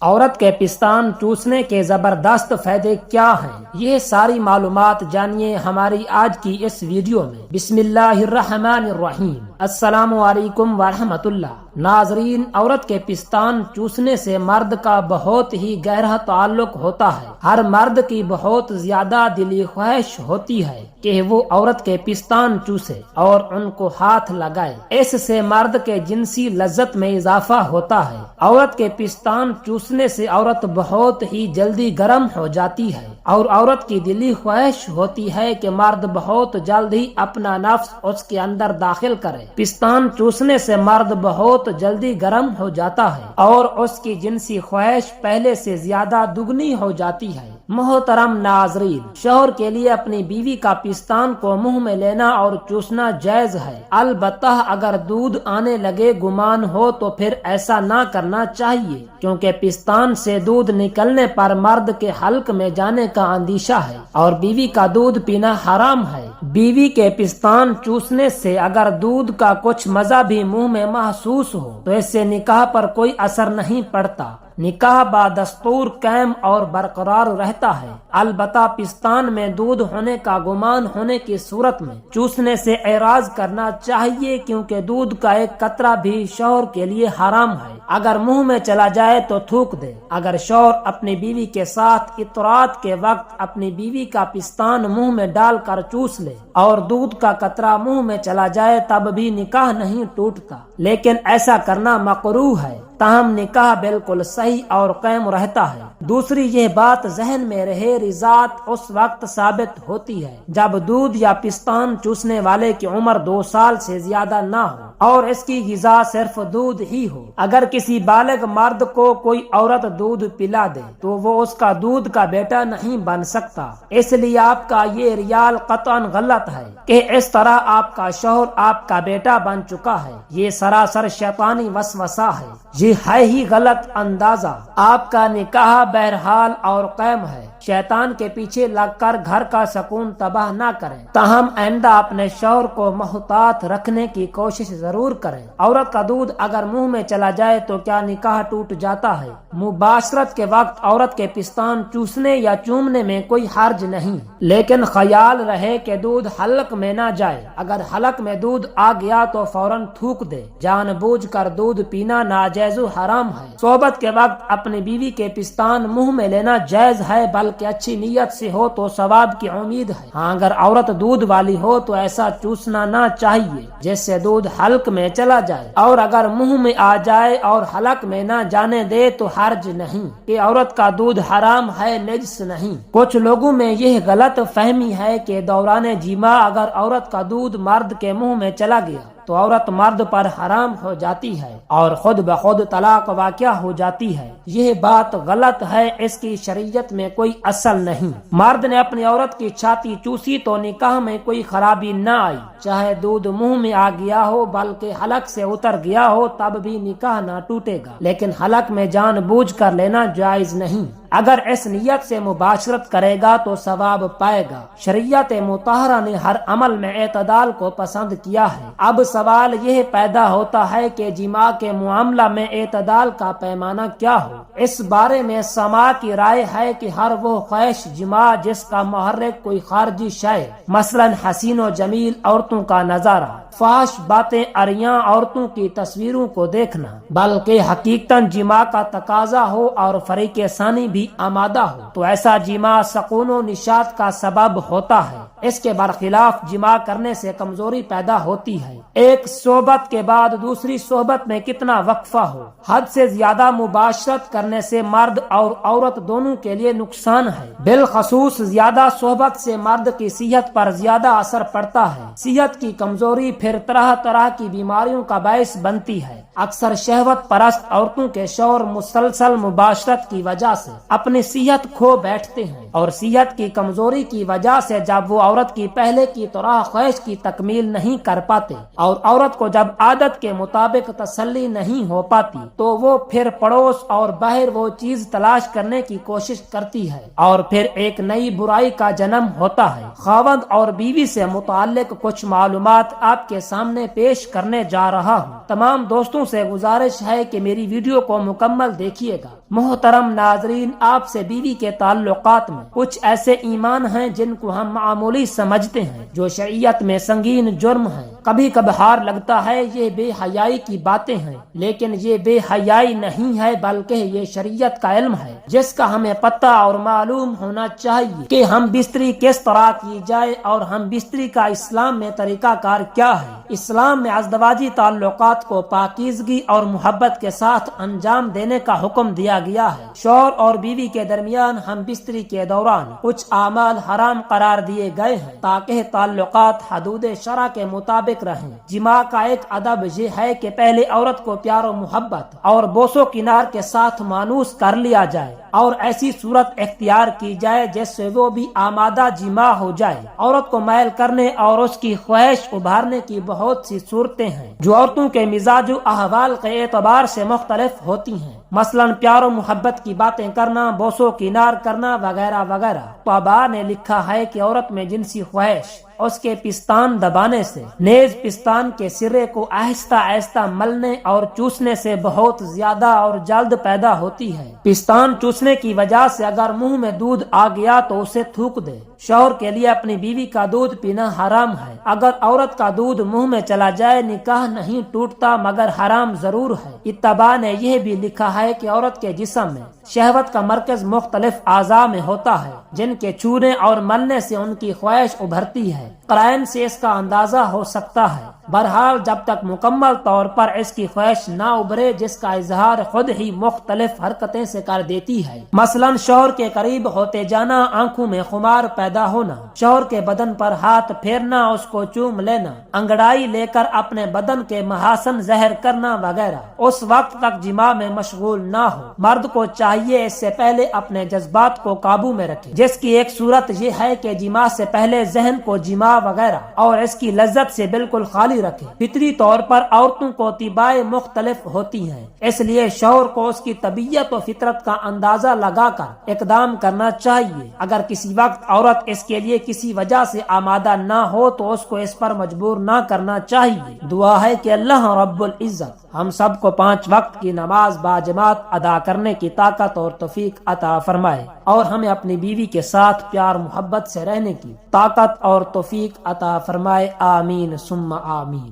عورت کے پستان چوسنے کے زبردست فائدے کیا ہیں، یہ ساری معلومات جانیے ہماری آج کی اس ویڈیو میں۔ بسم اللہ الرحمن الرحیم۔ السلام علیکم ورحمۃ اللہ۔ ناظرین، عورت کے پستان چوسنے سے مرد کا بہت ہی گہرا تعلق ہوتا ہے۔ ہر مرد کی بہت زیادہ دلی خواہش ہوتی ہے کہ وہ عورت کے پستان چوسے اور ان کو ہاتھ لگائے۔ اس سے مرد کے جنسی لذت میں اضافہ ہوتا ہے۔ عورت کے پستان چوسنے سے عورت بہت ہی جلدی گرم ہو جاتی ہے اور عورت کی دلی خواہش ہوتی ہے کہ مرد بہت جلد ہی اپنا نفس اس کے اندر داخل کرے۔ پستان چوسنے سے مرد بہت جلدی گرم ہو جاتا ہے اور اس کی جنسی خواہش پہلے سے زیادہ دگنی ہو جاتی ہے۔ محترم ناظرین، شوہر کے لیے اپنی بیوی کا پستان کو منہ میں لینا اور چوسنا جائز ہے، البتہ اگر دودھ آنے لگے گمان ہو تو پھر ایسا نہ کرنا چاہیے، کیونکہ پستان سے دودھ نکلنے پر مرد کے حلق میں جانے کا اندیشہ ہے اور بیوی کا دودھ پینا حرام ہے۔ بیوی کے پستان چوسنے سے اگر دودھ کا کچھ مزہ بھی منہ میں محسوس ہو تو اس سے نکاح پر کوئی اثر نہیں پڑتا۔ نکاح بادستور قائم اور برقرار رہتا ہے، البتہ پستان میں دودھ ہونے کا گمان ہونے کی صورت میں چوسنے سے اعراض کرنا چاہیے، کیونکہ دودھ کا ایک قطرہ بھی شوہر کے لیے حرام ہے۔ اگر منہ میں چلا جائے تو تھوک دے۔ اگر شوہر اپنی بیوی کے ساتھ اطراءات کے وقت اپنی بیوی کا پستان منہ میں ڈال کر چوس لے اور دودھ کا قطرہ منہ میں چلا جائے تب بھی نکاح نہیں ٹوٹتا، لیکن ایسا کرنا مکروہ ہے، تاہم نکاح بالکل صحیح اور قائم رہتا ہے۔ دوسری یہ بات ذہن میں رہے، رضاعت اس وقت ثابت ہوتی ہے جب دودھ یا پستان چوسنے والے کی عمر 2 سال سے زیادہ نہ ہو اور اس کی غذا صرف دودھ ہی ہو۔ اگر کسی بالغ مرد کو کوئی عورت دودھ پلا دے تو وہ اس کا دودھ کا بیٹا نہیں بن سکتا، اس لیے آپ کا یہ ریال قطعاً غلط ہے کہ اس طرح آپ کا شوہر آپ کا بیٹا بن چکا ہے۔ یہ سراسر شیطانی وسوسہ ہے، یہ ہے ہی غلط اندازہ۔ آپ کا نکاح بہرحال اور قائم ہے، شیطان کے پیچھے لگ کر گھر کا سکون تباہ نہ کریں، تاہم آئندہ اپنے شوہر کو محتاط رکھنے کی کوشش ضرور کریں۔ عورت کا دودھ اگر منہ میں چلا جائے تو کیا نکاح ٹوٹ جاتا ہے؟ مباشرت کے وقت عورت کے پستان چوسنے یا چومنے میں کوئی حرج نہیں، لیکن خیال رہے کہ دودھ حلق میں نہ جائے۔ اگر حلق میں دودھ آ گیا تو فوراً تھوک دے۔ جان بوجھ کر دودھ پینا ناجائز و حرام ہے۔ صحبت کے وقت اپنی بیوی کے پستان منہ میں لینا جائز ہے، بلکہ اچھی نیت سے ہو تو ثواب کی امید ہے۔ ہاں، اگر عورت دودھ والی ہو تو ایسا چوسنا نہ چاہیے جس سے دودھ حلق میں چلا جائے، اور اگر منہ میں آ جائے اور حلق میں نہ جانے دے تو حرج نہیں کہ عورت کا دودھ حرام ہے، نجس نہیں۔ کچھ لوگوں میں یہ غلط فہمی ہے کہ دوران جماع اگر عورت کا دودھ مرد کے منہ میں چلا گیا تو عورت مرد پر حرام ہو جاتی ہے اور خود بخود طلاق واقع ہو جاتی ہے۔ یہ بات غلط ہے، اس کی شریعت میں کوئی اصل نہیں۔ مرد نے اپنی عورت کی چھاتی چوسی تو نکاح میں کوئی خرابی نہ آئی، چاہے دودھ منہ میں آ گیا ہو بلکہ حلق سے اتر گیا ہو تب بھی نکاح نہ ٹوٹے گا، لیکن حلق میں جان بوجھ کر لینا جائز نہیں۔ اگر اس نیت سے مباشرت کرے گا تو ثواب پائے گا۔ شریعت مطہرہ نے ہر عمل میں اعتدال کو پسند کیا ہے۔ اب سوال یہ پیدا ہوتا ہے کہ جماع کے معاملہ میں اعتدال کا پیمانہ کیا ہو؟ اس بارے میں سماع کی رائے ہے کہ ہر وہ خواہش جماع جس کا محرک کوئی خارجی شے، مثلا حسین و جمیل عورتوں کا نظارہ، فحش باتیں، عریاں عورتوں کی تصویروں کو دیکھنا، بلکہ حقیقتاً جماع کا تقاضا ہو اور فریق ثانی بھی آمادہ ہو تو ایسا جماع سکون و نشاط کا سبب ہوتا ہے۔ اس کے برخلاف جماع کرنے سے کمزوری پیدا ہوتی ہے۔ ایک صحبت کے بعد دوسری صحبت میں کتنا وقفہ ہو، حد سے زیادہ مباشرت کرنے سے مرد اور عورت دونوں کے لیے نقصان ہے۔ بالخصوص زیادہ صحبت سے مرد کی صحت پر زیادہ اثر پڑتا ہے۔ صحت کی کمزوری پھر طرح طرح کی بیماریوں کا باعث بنتی ہے۔ اکثر شہوت پرست عورتوں کے شوہر مسلسل مباشرت کی وجہ سے اپنی صحت کھو بیٹھتے ہیں، اور صحت کی کمزوری کی وجہ سے جب وہ عورت کی پہلے کی طرح خواہش کی تکمیل نہیں کر پاتے اور عورت کو جب عادت کے مطابق تسلی نہیں ہو پاتی تو وہ پھر پڑوس اور باہر وہ چیز تلاش کرنے کی کوشش کرتی ہے اور پھر ایک نئی برائی کا جنم ہوتا ہے۔ خاوند اور بیوی سے متعلق کچھ معلومات آپ کے سامنے پیش کرنے جا رہا ہوں۔ تمام دوستوں سے گزارش ہے کہ میری ویڈیو کو مکمل دیکھیے گا محترم ناظرین، آپ سے بیوی کے تعلقات میں کچھ ایسے ایمان ہیں جن کو ہم معمولی سمجھتے ہیں، جو شریعت میں سنگین جرم ہیں۔ کبھی کبھار لگتا ہے یہ بے حیائی کی باتیں ہیں، لیکن یہ بے حیائی نہیں ہے بلکہ یہ شریعت کا علم ہے، جس کا ہمیں پتہ اور معلوم ہونا چاہیے کہ ہم بستری کس طرح کی جائے اور ہم بستری کا اسلام میں طریقہ کار کیا ہے۔ اسلام میں ازدواجی تعلقات کو پاکیزگی اور محبت کے ساتھ انجام دینے کا حکم دیا گیا ہے۔ شوہر اور بیوی کے درمیان ہم بستری کے دوران کچھ اعمال حرام قرار دیے گئے ہیں تاکہ تعلقات حدود شرع کے مطابق رہیں۔ جماع کا ایک ادب یہ ہے کہ پہلے عورت کو پیار و محبت اور بوس و کنار کے ساتھ مانوس کر لیا جائے اور ایسی صورت اختیار کی جائے جس سے وہ بھی آمادہ جماع ہو جائے۔ عورت کو میل کرنے اور اس کی خواہش ابھارنے کی بہت سی صورتیں ہیں جو عورتوں کے مزاج و احوال کے اعتبار سے مختلف ہوتی ہیں، مثلا پیار و محبت کی باتیں کرنا، بوس و کنار کرنا وغیرہ وغیرہ۔ طبا نے لکھا ہے کہ عورت میں جنسی خواہش اس کے پستان دبانے سے، نیز پستان کے سرے کو آہستہ آہستہ ملنے اور چوسنے سے بہت زیادہ اور جلد پیدا ہوتی ہے۔ پستان چوسنے کی وجہ سے اگر منہ میں دودھ آ گیا تو اسے تھوک دے۔ شوہر کے لیے اپنی بیوی کا دودھ پینا حرام ہے۔ اگر عورت کا دودھ منہ میں چلا جائے نکاح نہیں ٹوٹتا مگر حرام ضرور ہے۔ اتباع نے یہ بھی لکھا ہے کہ عورت کے جسم میں شہوت کا مرکز مختلف اعضاء میں ہوتا ہے جن کے چھونے اور ملنے سے ان کی خواہش ابھرتی ہے۔ قرائن سے اس کا اندازہ ہو سکتا ہے۔ بہرحال جب تک مکمل طور پر اس کی خواہش نہ ابھرے جس کا اظہار خود ہی مختلف حرکتیں سے کر دیتی ہے، مثلا شوہر کے قریب ہوتے جانا، آنکھوں میں خمار پیدا ہونا، شوہر کے بدن پر ہاتھ پھیرنا، اس کو چوم لینا، انگڑائی لے کر اپنے بدن کے محاسن ظاہر کرنا وغیرہ، اس وقت تک جماع میں مشغول نہ ہو۔ مرد کو چاہیے اس سے پہلے اپنے جذبات کو قابو میں رکھے، جس کی ایک صورت یہ ہے کہ جماع سے پہلے ذہن کو جماع وغیرہ اور اس کی لذت سے بالکل خالی رکھے۔ فطری طور پر عورتوں کو طباعیں مختلف ہوتی ہیں، اس لیے شوہر کو اس کی طبیعت و فطرت کا اندازہ لگا کر اقدام کرنا چاہیے۔ اگر کسی وقت عورت اس کے لیے کسی وجہ سے آمادہ نہ ہو تو اس کو اس پر مجبور نہ کرنا چاہیے۔ دعا ہے کہ اللہ رب العزت ہم سب کو 5 وقت کی نماز باجماعت ادا کرنے کی طاقت اور توفیق عطا فرمائے، اور ہمیں اپنی بیوی کے ساتھ پیار محبت سے رہنے کی طاقت اور توفیق عطا فرمائے۔ آمین ثم آمین۔